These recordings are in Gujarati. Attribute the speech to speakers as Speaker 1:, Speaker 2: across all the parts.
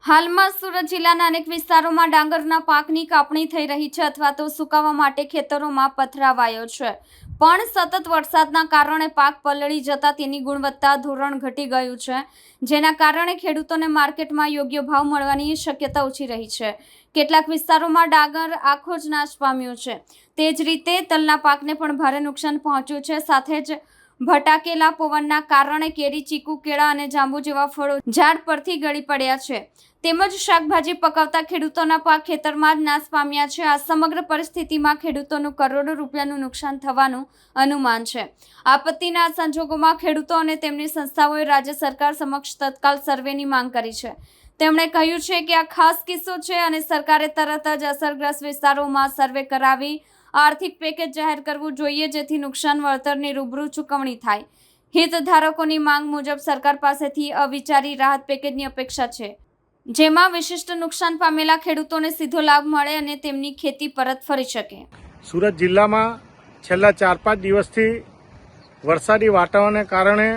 Speaker 1: હાલમાં સુરત જિલ્લાના અનેક વિસ્તારોમાં ડાંગરના પાકની કાપણી થઈ રહી છે અથવા તો સુકાવા માટે ખેતરોમાં પથરાવાયો છે, પણ સતત વરસાદના કારણે પાક પલળી જતા તેની ગુણવત્તા ધોરણ ઘટી ગયું છે, જેના કારણે ખેડૂતોને માર્કેટમાં યોગ્ય ભાવ મળવાની શક્યતા ઓછી રહી છે। કેટલાક વિસ્તારોમાં ડાંગર આખો જ નાશ પામ્યો છે। તે જ રીતે તલના પાકને પણ ભારે નુકસાન પહોંચ્યું છે। સાથે જ ભટાકેલા પવનના કારણે કેરી, ચીકુ, કેળા અને જાંબુ જેવા ફળો ઝાડ પરથી ગળી પડ્યા છે, તેમજ શાકભાજી પકવતા ખેડૂતોના પાક ખેતરમાં જ નાશ પામ્યા છે। આ સમગ્ર પરિસ્થિતિમાં ખેડૂતોનું કરોડો રૂપિયાનું નુકસાન થવાનું અનુમાન છે। આપત્તિના સંજોગોમાં ખેડૂતો અને તેમની સંસ્થાઓએ રાજ્ય સરકાર સમક્ષ તત્કાલ સર્વેની માંગ કરી છે। તેમણે કહ્યું છે કે આ ખાસ કિસ્સો છે અને સરકારે તરત જ અસરગ્રસ્ત વિસ્તારોમાં સર્વે કરાવી આર્થિક પેકેજ જાહેર કરવું જોઈએ, જેથી નુકસાન વળતરની રૂબરૂ ચૂકવણી થાય। હિતધારકોની માંગ મુજબ સરકાર પાસેથી અવિચારી રાહત પેકેજની અપેક્ષા છે, જેમાં વિશિષ્ટ નુકસાન પામેલા ખેડૂતોને સીધો લાભ મળે અને તેમની ખેતી પરત ફરી શકે।
Speaker 2: સુરત જિલ્લામાં છેલ્લા 4-5 દિવસથી વરસાદી વાતાવરણને કારણે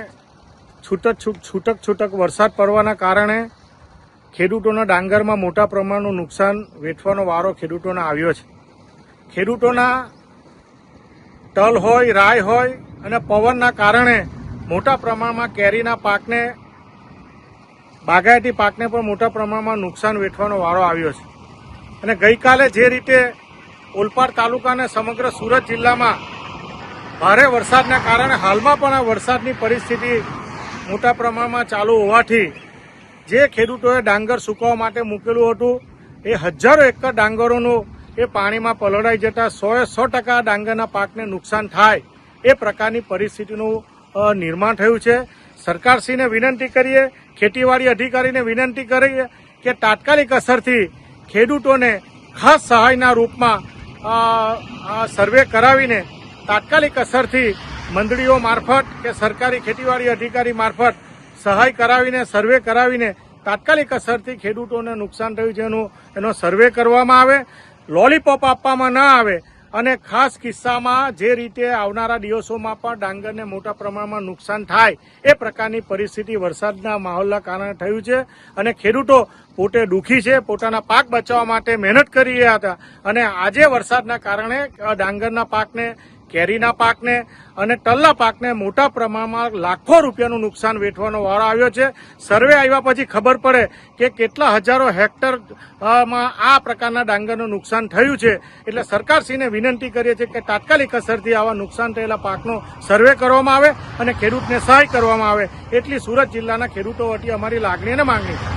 Speaker 2: છૂટક વરસાદ પડવાના કારણે ખેડૂતોના ડાંગરમાં મોટા પ્રમાણનું નુકસાન વેઠવાનો વારો ખેડૂતોને આવ્યો છે। ખેડૂતોના તલ હોય, રાઈ હોય અને પવનના કારણે મોટા પ્રમાણમાં કેરીના પાકને, બાગાયતી પાકને પણ મોટા પ્રમાણમાં નુકસાન વેઠવાનો વારો આવ્યો છે। અને ગઈકાલે જે રીતે ઓલપાડ તાલુકા અને સમગ્ર સુરત જિલ્લામાં ભારે વરસાદના કારણે હાલમાં પણ આ વરસાદની પરિસ્થિતિ મોટા પ્રમાણમાં ચાલુ હોવાથી જે ખેડૂતોએ ડાંગર સુકવવા માટે મૂકેલું હતું એ હજારો એકર ડાંગરોનું એ પાણીમાં પલળાઈ જતા 100% ડાંગરના પાકને નુકસાન થાય એ પ્રકારની પરિસ્થિતિનું નિર્માણ થયું છે। સરકારશ્રીને વિનંતી કરીએ, ખેતીવાડી અધિકારીને વિનંતી કરીએ કે તાત્કાલિક અસરથી ખેડૂતોને ખાસ સહાયના રૂપમાં સર્વે કરાવીને તાત્કાલિક અસરથી મંડળીઓ મારફત કે સરકારી ખેતીવાડી અધિકારી મારફત સહાય કરાવીને સર્વે કરાવીને તાત્કાલિક અસરથી ખેડૂતોને નુકસાન થયું છે એનો સર્વે કરવામાં આવે, લોલીપોપ આપવામાં ન આવે અને ખાસ કિસ્સામાં જે રીતે આવનારા દિવસોમાં પણ ડાંગરને મોટા પ્રમાણમાં નુકસાન થાય એ પ્રકારની પરિસ્થિતિ વરસાદના માહોલના કારણે થયું છે। અને ખેડૂતો પોતે દુઃખી છે, પોતાના પાક બચાવવા માટે મહેનત કરી રહ્યા હતા અને આજે વરસાદના કારણે ડાંગરના પાકને, કેરીના પાકને અને તલના પાકને મોટા પ્રમાણમાં લાખો રૂપિયાનું નુકસાન વેઠવાનો વારો આવ્યો છે। સર્વે આવ્યા પછી ખબર પડે કે કેટલા હજારો હેક્ટરમાં આ પ્રકારના ડાંગરનું નુકસાન થયું છે। એટલે સરકારશ્રીને વિનંતી કરીએ છીએ કે તાત્કાલિક અસરથી આવા નુકસાન થયેલા પાકનો સર્વે કરવામાં આવે અને ખેડૂતને સહાય કરવામાં આવે, એટલી સુરત જિલ્લાના ખેડૂતો વતી અમારી લાગણી અને માંગણી છે।